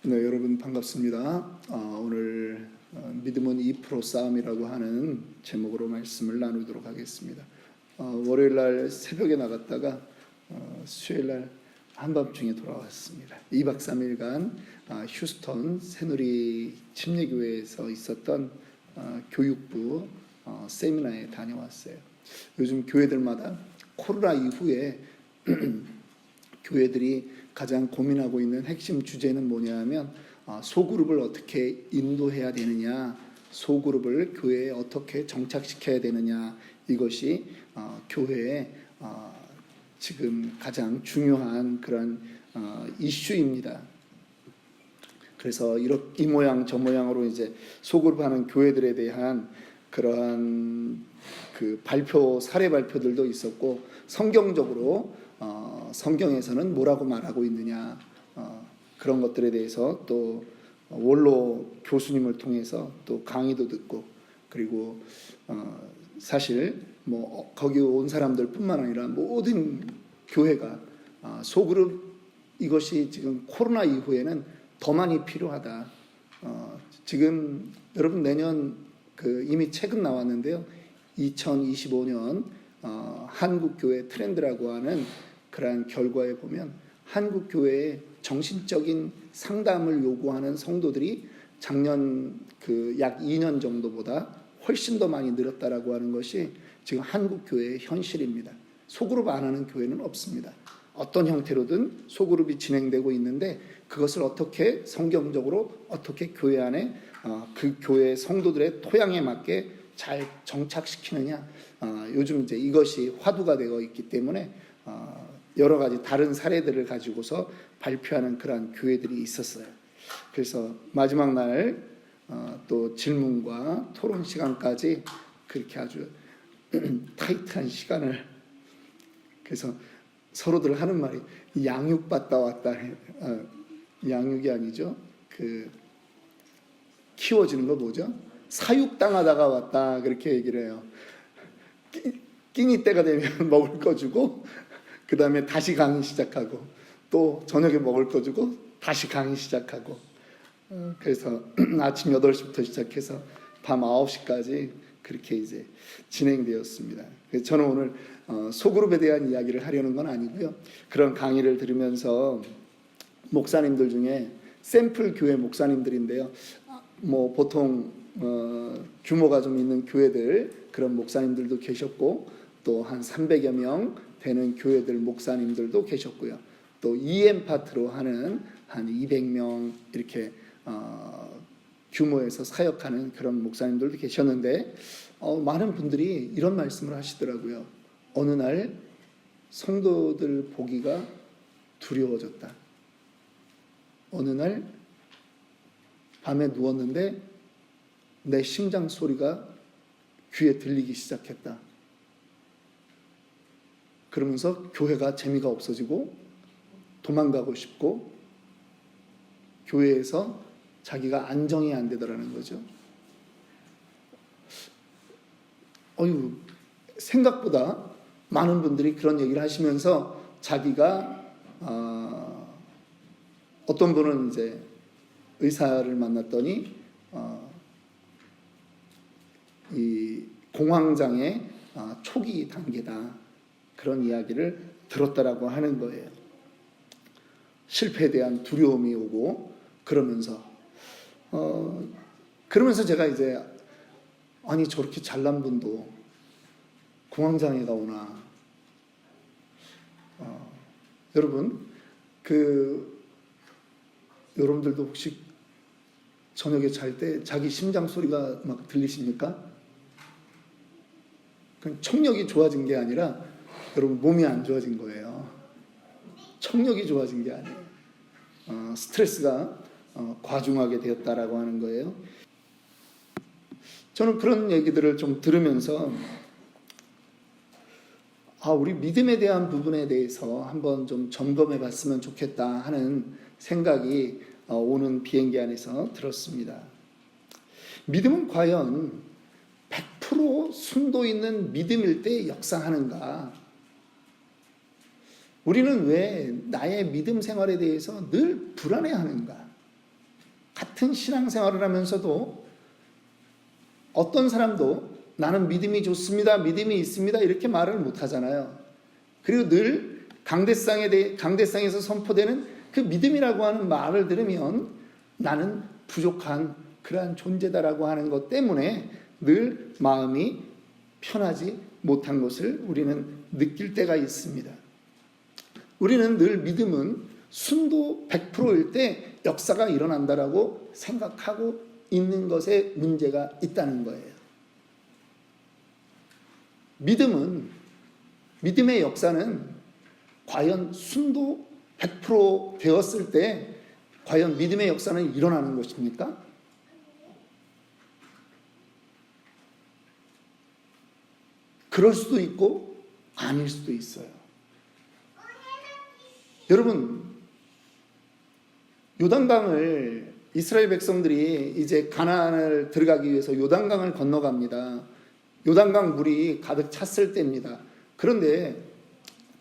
네, 여러분 반갑습니다. 오늘 믿음은 2% 싸움이라고 하는 제목으로 말씀을 나누도록 하겠습니다. 월요일 날 새벽에 나갔다가 수요일 날 한밤중에 돌아왔습니다. 2박 3일간 휴스턴 새누리 침례교회에서 있었던 교육부 세미나에 다녀왔어요. 요즘 교회들마다 코로나 이후에 교회들이 가장 고민하고 있는 핵심 주제는 뭐냐면 소그룹을 어떻게 인도해야 되느냐, 소그룹을 교회에 어떻게 정착시켜야 되느냐, 이것이 교회의 지금 가장 중요한 그런 이슈입니다. 그래서 이 모양 저 모양으로 이제 소그룹하는 교회들에 대한 그러한 그 사례 발표들도 있었고, 성경적으로 성경에서는 뭐라고 말하고 있느냐, 그런 것들에 대해서 또 원로 교수님을 통해서 또 강의도 듣고, 그리고 사실 뭐 거기 온 사람들뿐만 아니라 모든 교회가 소그룹, 이것이 지금 코로나 이후에는 더 많이 필요하다. 지금 여러분 내년 이미 책은 나왔는데요, 2025년 한국교회 트렌드라고 하는 그러한 결과에 보면 한국 교회의 정신적인 상담을 요구하는 성도들이 작년 약 2년 정도보다 훨씬 더 많이 늘었다라고 하는 것이 지금 한국 교회의 현실입니다. 소그룹 안 하는 교회는 없습니다. 어떤 형태로든 소그룹이 진행되고 있는데, 그것을 어떻게 성경적으로 어떻게 교회 안에 그 교회 성도들의 토양에 맞게 잘 정착시키느냐, 요즘 이제 이것이 화두가 되어 있기 때문에 여러 가지 다른 사례들을 가지고서 발표하는 그러한 교회들이 있었어요. 그래서 마지막 날 또 질문과 토론 시간까지 그렇게 아주 타이트한 시간을, 그래서 서로들 하는 말이 양육받다 왔다, 양육이 아니죠, 키워지는 거 뭐죠? 사육당하다가 왔다, 그렇게 얘기를 해요. 끼니 때가 되면 먹을 거 주고, 그 다음에 다시 강의 시작하고, 또 저녁에 먹을 거 주고 다시 강의 시작하고, 그래서 아침 8시부터 시작해서 밤 9시까지 그렇게 이제 진행되었습니다. 그래서 저는 오늘 소그룹에 대한 이야기를 하려는 건 아니고요, 그런 강의를 들으면서 목사님들 중에 샘플 교회 목사님들인데요, 뭐 보통 규모가 좀 있는 교회들, 그런 목사님들도 계셨고, 또 한 300여 명 되는 교회들 목사님들도 계셨고요, 또 EM 파트로 하는 한 200명 이렇게 규모에서 사역하는 그런 목사님들도 계셨는데, 많은 분들이 이런 말씀을 하시더라고요. 어느 날 성도들 보기가 두려워졌다. 어느 날 밤에 누웠는데 내 심장 소리가 귀에 들리기 시작했다. 그러면서 교회가 재미가 없어지고 도망가고 싶고 교회에서 자기가 안정이 안 되더라는 거죠. 생각보다 많은 분들이 그런 얘기를 하시면서 자기가 어떤 분은 이제 의사를 만났더니 이 공황장애 초기 단계다, 그런 이야기를 들었다라고 하는 거예요. 실패에 대한 두려움이 오고, 그러면서 제가 이제 아니 저렇게 잘난 분도 공황장애가 오나. 여러분 여러분들도 혹시 저녁에 잘 때 자기 심장 소리가 막 들리십니까? 그냥 청력이 좋아진 게 아니라 여러분 몸이 안 좋아진 거예요. 청력이 좋아진 게 아니에요. 스트레스가 과중하게 되었다라고 하는 거예요. 저는 그런 얘기들을 좀 들으면서 우리 믿음에 대한 부분에 대해서 한번 좀 점검해 봤으면 좋겠다 하는 생각이 오는 비행기 안에서 들었습니다. 믿음은 과연 100% 순도 있는 믿음일 때 역사하는가? 우리는 왜 나의 믿음 생활에 대해서 늘 불안해하는가? 같은 신앙생활을 하면서도 어떤 사람도 나는 믿음이 좋습니다, 믿음이 있습니다 이렇게 말을 못하잖아요. 그리고 늘 강대상에서 선포되는 그 믿음이라고 하는 말을 들으면 나는 부족한 그러한 존재다라고 하는 것 때문에 늘 마음이 편하지 못한 것을 우리는 느낄 때가 있습니다. 우리는 늘 믿음은 순도 100%일 때 역사가 일어난다라고 생각하고 있는 것에 문제가 있다는 거예요. 믿음의 역사는 과연 순도 100% 되었을 때 과연 믿음의 역사는 일어나는 것입니까? 그럴 수도 있고 아닐 수도 있어요. 여러분, 요단강을 이스라엘 백성들이 이제 가나안을 들어가기 위해서 요단강을 건너갑니다. 요단강 물이 가득 찼을 때입니다. 그런데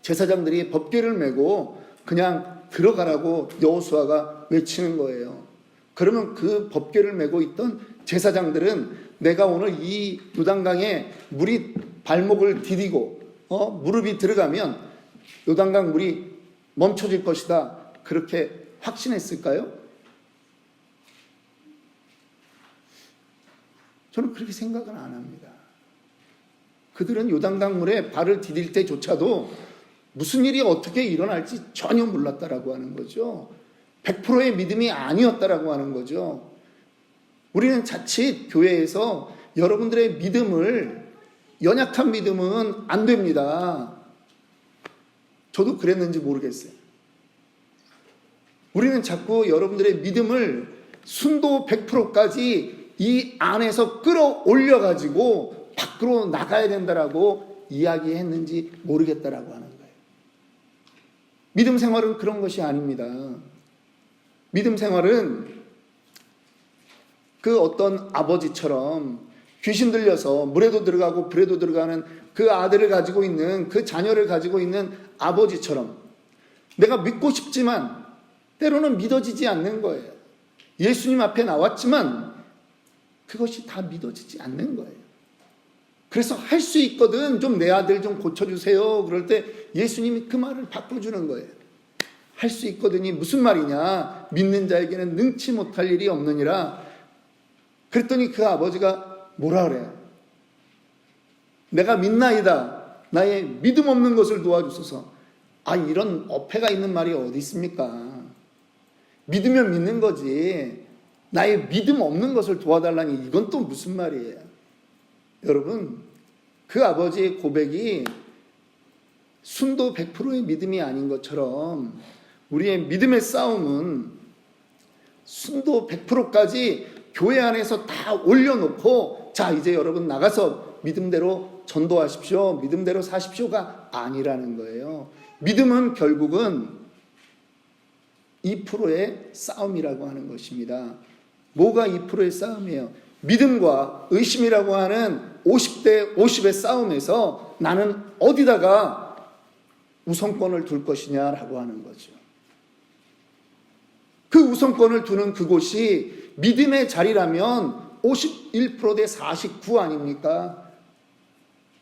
제사장들이 법궤를 메고 그냥 들어가라고 여호수아가 외치는 거예요. 그러면 그 법궤를 메고 있던 제사장들은 내가 오늘 이 요단강에 물이 발목을 디디고 무릎이 들어가면 요단강 물이 멈춰질 것이다, 그렇게 확신했을까요? 저는 그렇게 생각은 안 합니다. 그들은 요단강 물에 발을 디딜 때조차도 무슨 일이 어떻게 일어날지 전혀 몰랐다라고 하는 거죠. 100%의 믿음이 아니었다라고 하는 거죠. 우리는 자칫 교회에서 여러분들의 믿음을, 연약한 믿음은 안 됩니다. 저도 그랬는지 모르겠어요. 우리는 자꾸 여러분들의 믿음을 순도 100%까지 이 안에서 끌어올려가지고 밖으로 나가야 된다라고 이야기했는지 모르겠다라고 하는 거예요. 믿음 생활은 그런 것이 아닙니다. 믿음 생활은 그 어떤 아버지처럼 귀신 들려서 물에도 들어가고 불에도 들어가는 그 아들을 가지고 있는, 그 자녀를 가지고 있는 아버지처럼 내가 믿고 싶지만 때로는 믿어지지 않는 거예요. 예수님 앞에 나왔지만 그것이 다 믿어지지 않는 거예요. 그래서 할 수 있거든, 좀 내 아들 좀 고쳐주세요. 그럴 때 예수님이 그 말을 바꿔주는 거예요. 할 수 있거든이 무슨 말이냐, 믿는 자에게는 능치 못할 일이 없느니라. 그랬더니 그 아버지가 뭐라 그래요? 내가 믿나이다, 나의 믿음 없는 것을 도와주소서. 이런 어폐가 있는 말이 어디 있습니까? 믿으면 믿는 거지, 나의 믿음 없는 것을 도와달라니 이건 또 무슨 말이에요? 여러분, 그 아버지의 고백이 순도 100%의 믿음이 아닌 것처럼 우리의 믿음의 싸움은 순도 100%까지 교회 안에서 다 올려놓고 자 이제 여러분 나가서 믿음대로 전도하십시오, 믿음대로 사십시오가 아니라는 거예요. 믿음은 결국은 2%의 싸움이라고 하는 것입니다. 뭐가 2%의 싸움이에요? 믿음과 의심이라고 하는 50대 50의 싸움에서 나는 어디다가 우선권을 둘 것이냐라고 하는 거죠. 그 우선권을 두는 그곳이 믿음의 자리라면 51% 대 49 아닙니까?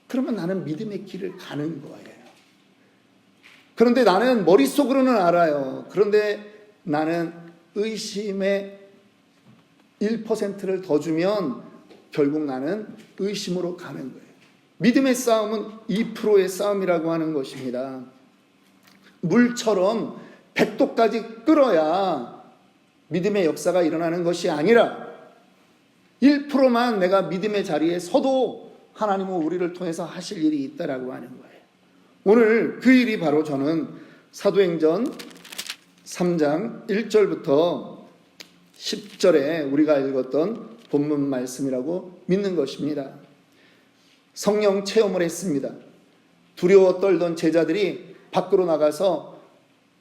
그러면 나는 믿음의 길을 가는 거예요. 그런데 나는 머릿속으로는 알아요. 그런데 나는 의심의 1%를 더 주면 결국 나는 의심으로 가는 거예요. 믿음의 싸움은 2%의 싸움이라고 하는 것입니다. 물처럼 100도까지 끓어야 믿음의 역사가 일어나는 것이 아니라 1%만 내가 믿음의 자리에 서도 하나님은 우리를 통해서 하실 일이 있다라고 하는 거예요. 오늘 그 일이 바로 저는 사도행전 3장 1절부터 10절에 우리가 읽었던 본문 말씀이라고 믿는 것입니다. 성령 체험을 했습니다. 두려워 떨던 제자들이 밖으로 나가서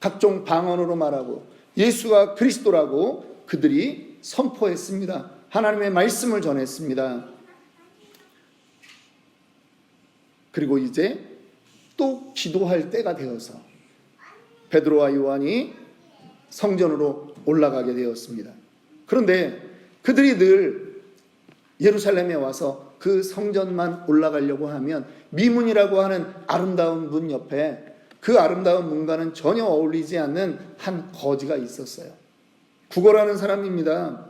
각종 방언으로 말하고 예수가 그리스도라고 그들이 선포했습니다. 하나님의 말씀을 전했습니다. 그리고 이제 또 기도할 때가 되어서 베드로와 요한이 성전으로 올라가게 되었습니다. 그런데 그들이 늘 예루살렘에 와서 그 성전만 올라가려고 하면 미문이라고 하는 아름다운 문 옆에 그 아름다운 문과는 전혀 어울리지 않는 한 거지가 있었어요. 구걸하는 사람입니다.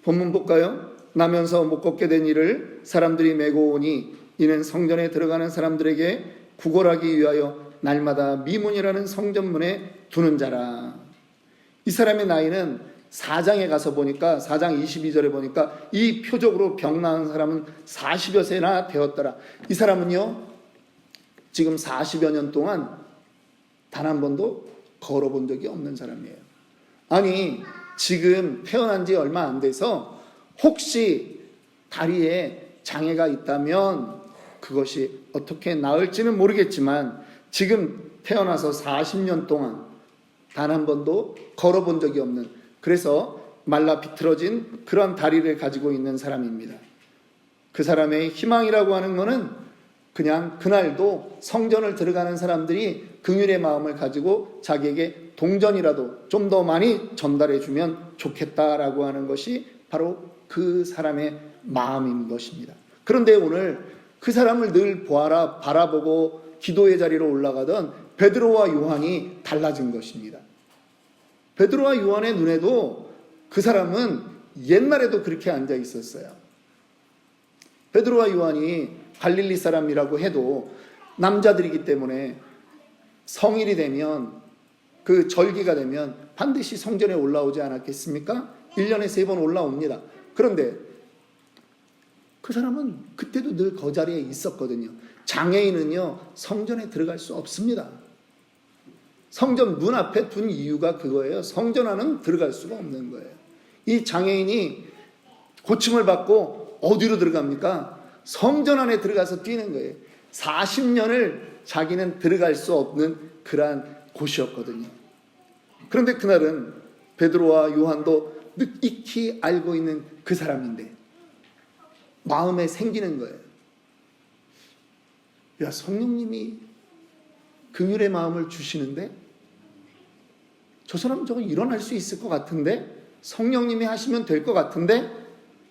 본문 볼까요? 나면서 못 걷게 된 이를 사람들이 메고 오니 이는 성전에 들어가는 사람들에게 구걸하기 위하여 날마다 미문이라는 성전문에 두는 자라. 이 사람의 나이는 4장에 가서 보니까 4장 22절에 보니까 이 표적으로 병 나은 사람은 40여 세나 되었더라. 이 사람은요 지금 40여 년 동안 단 한 번도 걸어본 적이 없는 사람이에요. 아니 지금 태어난 지 얼마 안 돼서 혹시 다리에 장애가 있다면 그것이 어떻게 나을지는 모르겠지만 지금 태어나서 40년 동안 단 한 번도 걸어본 적이 없는, 그래서 말라 비틀어진 그런 다리를 가지고 있는 사람입니다. 그 사람의 희망이라고 하는 것은 그냥 그날도 성전을 들어가는 사람들이 긍휼의 마음을 가지고 자기에게 동전이라도 좀 더 많이 전달해 주면 좋겠다라고 하는 것이 바로 그 사람의 마음인 것입니다. 그런데 오늘 그 사람을 늘 바라보고 기도의 자리로 올라가던 베드로와 요한이 달라진 것입니다. 베드로와 요한의 눈에도 그 사람은 옛날에도 그렇게 앉아 있었어요. 베드로와 요한이 갈릴리 사람이라고 해도 남자들이기 때문에 성일이 되면 그 절기가 되면 반드시 성전에 올라오지 않았겠습니까? 1년에 3번 올라옵니다. 그런데 그 사람은 그때도 늘 그 자리에 있었거든요. 장애인은요 성전에 들어갈 수 없습니다. 성전 문 앞에 둔 이유가 그거예요. 성전 안은 들어갈 수가 없는 거예요. 이 장애인이 고침을 받고 어디로 들어갑니까? 성전 안에 들어가서 뛰는 거예요. 40년을 자기는 들어갈 수 없는 그러한 곳이었거든요. 그런데 그날은 베드로와 요한도 익히 알고 있는 그 사람인데 마음에 생기는 거예요. 야, 성령님이 긍휼의 마음을 주시는데 저 사람 저거 일어날 수 있을 것 같은데, 성령님이 하시면 될 것 같은데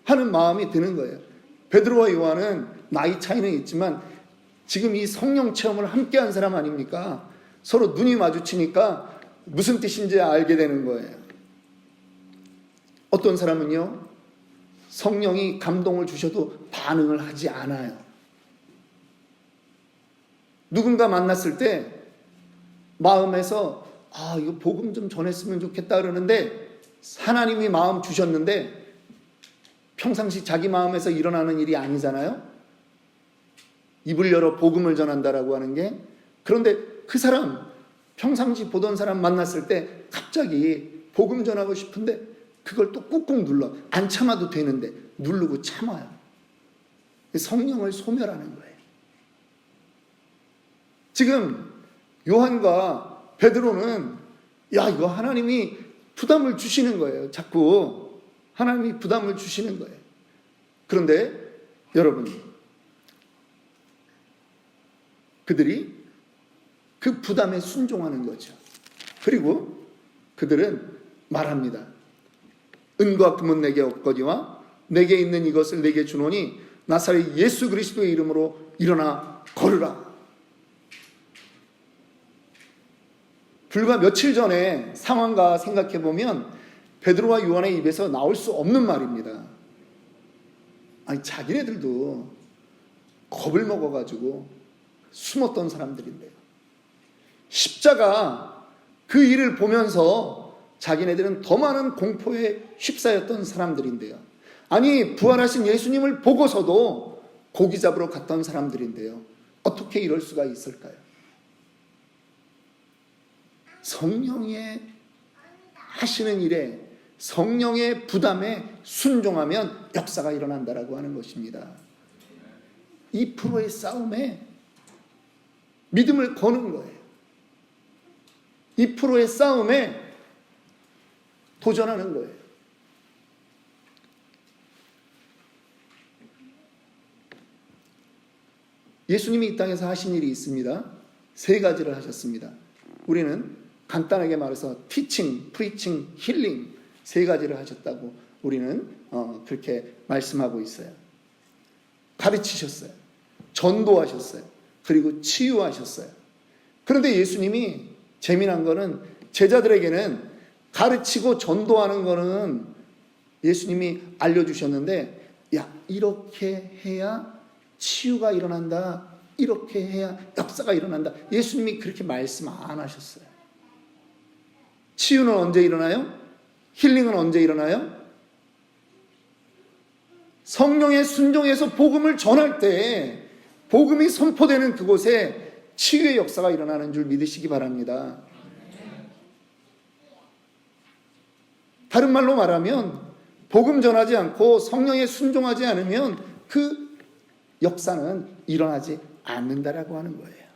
하는 마음이 드는 거예요. 베드로와 요한은 나이 차이는 있지만 지금 이 성령 체험을 함께한 사람 아닙니까? 서로 눈이 마주치니까 무슨 뜻인지 알게 되는 거예요. 어떤 사람은요 성령이 감동을 주셔도 반응을 하지 않아요. 누군가 만났을 때 마음에서 이거 복음 좀 전했으면 좋겠다 그러는데 하나님이 마음 주셨는데 평상시 자기 마음에서 일어나는 일이 아니잖아요. 입을 열어 복음을 전한다라고 하는 게. 그런데 그 사람 평상시 보던 사람 만났을 때 갑자기 복음 전하고 싶은데 그걸 또 꾹꾹 눌러. 안 참아도 되는데 누르고 참아요. 성령을 소멸하는 거예요. 지금 요한과 베드로는 이거 하나님이 부담을 주시는 거예요. 자꾸 하나님이 부담을 주시는 거예요. 그런데 여러분, 그들이 그 부담에 순종하는 거죠. 그리고 그들은 말합니다. 은과 금은 내게 없거니와 내게 있는 이것을 내게 주노니 나사렛 예수 그리스도의 이름으로 일어나 걸으라. 불과 며칠 전에 상황과 생각해보면 베드로와 요한의 입에서 나올 수 없는 말입니다. 아니 자기네들도 겁을 먹어가지고 숨었던 사람들인데요. 십자가 그 일을 보면서 자기네들은 더 많은 공포에 휩싸였던 사람들인데요. 아니 부활하신 예수님을 보고서도 고기 잡으러 갔던 사람들인데요. 어떻게 이럴 수가 있을까요? 성령의 하시는 일에 성령의 부담에 순종하면 역사가 일어난다라고 하는 것입니다. 2%의 싸움에 믿음을 거는 거예요. 2%의 싸움에 도전하는 거예요. 예수님이 이 땅에서 하신 일이 있습니다. 3가지를 하셨습니다. 우리는 간단하게 말해서 티칭, 프리칭, 힐링 세 가지를 하셨다고 우리는 그렇게 말씀하고 있어요. 가르치셨어요. 전도하셨어요. 그리고 치유하셨어요. 그런데 예수님이 재미난 거는 제자들에게는 가르치고 전도하는 거는 예수님이 알려주셨는데, 야, 이렇게 해야 치유가 일어난다, 이렇게 해야 역사가 일어난다. 예수님이 그렇게 말씀 안 하셨어요. 치유는 언제 일어나요? 힐링은 언제 일어나요? 성령의 순종에서 복음을 전할 때, 복음이 선포되는 그곳에 치유의 역사가 일어나는 줄 믿으시기 바랍니다. 다른 말로 말하면 복음 전하지 않고 성령에 순종하지 않으면 그 역사는 일어나지 않는다라고 하는 거예요.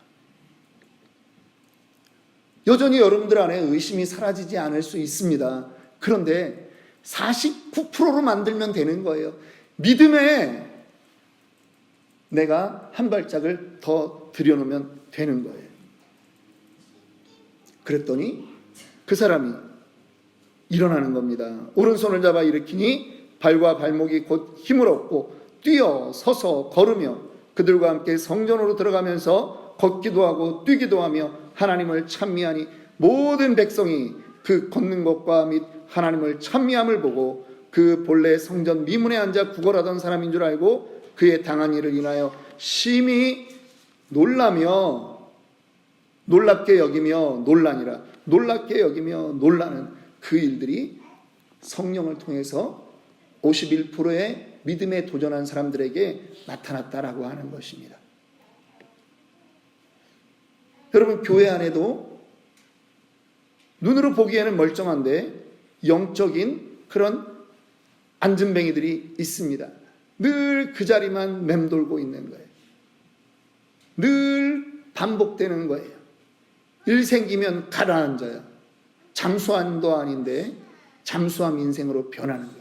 여전히 여러분들 안에 의심이 사라지지 않을 수 있습니다. 그런데 49%로 만들면 되는 거예요. 믿음에 내가 한 발짝을 더 들여놓으면 되는 거예요. 그랬더니 그 사람이 일어나는 겁니다. 오른손을 잡아 일으키니 발과 발목이 곧 힘을 얻고 뛰어 서서 걸으며 그들과 함께 성전으로 들어가면서 걷기도 하고 뛰기도 하며 하나님을 찬미하니 모든 백성이 그 걷는 것과 및 하나님을 찬미함을 보고 그 본래 성전 미문에 앉아 구걸하던 사람인 줄 알고 그의 당한 일을 인하여 심히 놀라며 놀랍게 여기며 놀라니라. 놀랍게 여기며 놀라는 그 일들이 성령을 통해서 51%의 믿음에 도전한 사람들에게 나타났다라고 하는 것입니다. 여러분, 교회 안에도 눈으로 보기에는 멀쩡한데 영적인 그런 안진뱅이들이 있습니다. 늘 그 자리만 맴돌고 있는 거예요. 늘 반복되는 거예요. 일 생기면 가라앉아요. 잠수함도 아닌데 잠수함 인생으로 변하는 거예요.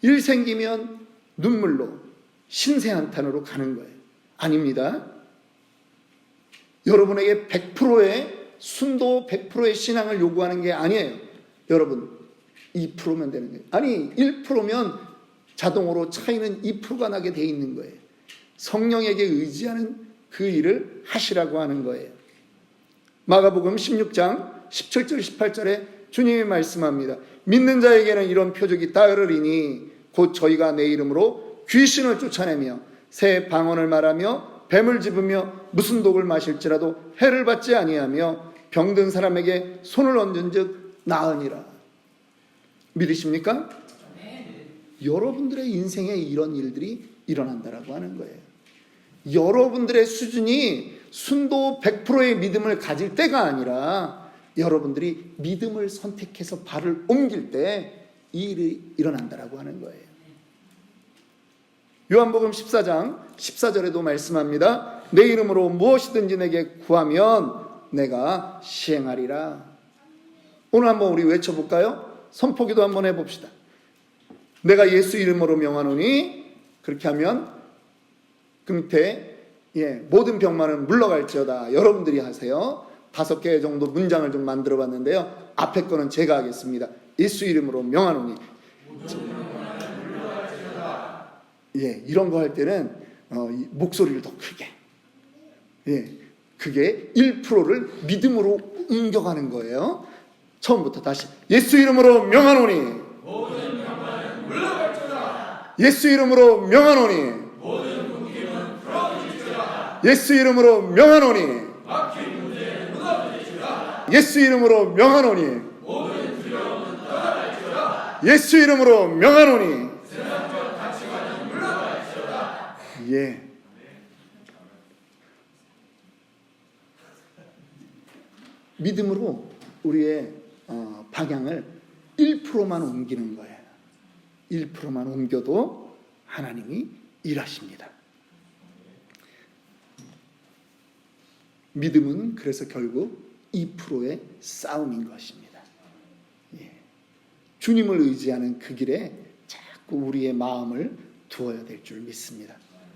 일 생기면 눈물로 신세한탄으로 가는 거예요. 아닙니다. 여러분에게 100%의 순도 100%의 신앙을 요구하는 게 아니에요. 여러분 2%면 되는 거예요. 아니 1%면 자동으로 차이는 2%가 나게 돼 있는 거예요. 성령에게 의지하는 그 일을 하시라고 하는 거예요. 마가복음 16장 17절 18절에 주님이 말씀합니다. 믿는 자에게는 이런 표적이 따르리니 곧 저희가 내 이름으로 귀신을 쫓아내며 새 방언을 말하며 뱀을 집으며 무슨 독을 마실지라도 해를 받지 아니하며 병든 사람에게 손을 얹은 즉 나으니라. 믿으십니까? 여러분들의 인생에 이런 일들이 일어난다라고 하는 거예요. 여러분들의 수준이 순도 100%의 믿음을 가질 때가 아니라 여러분들이 믿음을 선택해서 발을 옮길 때 이 일이 일어난다라고 하는 거예요. 요한복음 14장 14절에도 말씀합니다. 내 이름으로 무엇이든지 내게 구하면 내가 시행하리라. 오늘 한번 우리 외쳐볼까요? 선포기도 한번 해봅시다. 내가 예수 이름으로 명하노니, 그렇게 하면 그 밑에 모든 병만은 물러갈지어다. 여러분들이 하세요. 5개 정도 문장을 좀 만들어 봤는데요. 앞에 거는 제가 하겠습니다. 예수 이름으로 명하노니. 이런 거 할 때는 목소리를 더 크게. 그게 1%를 믿음으로 옮겨가는 거예요. 처음부터 다시. 예수 이름으로 명하노니. 모든 병만은 물러갈지어다. 예수 이름으로 명하노니. 모든 묶임은 풀어질지어다. 예수 이름으로 명하노니. 막힌 문제는 무너질지어다. 예수 이름으로 명하노니. 모든 두려움은 떠나갈지어다. 예수 이름으로 명하노니. 세상적 가치관은 물러갈지어다. 믿음으로 우리의 방향을 1%만 옮기는 거예요. 1%만 옮겨도 하나님이 일하십니다. 믿음은 그래서 결국 2%의 싸움인 것입니다. 주님을 의지하는 그 길에 자꾸 우리의 마음을 두어야 될 줄 믿습니다.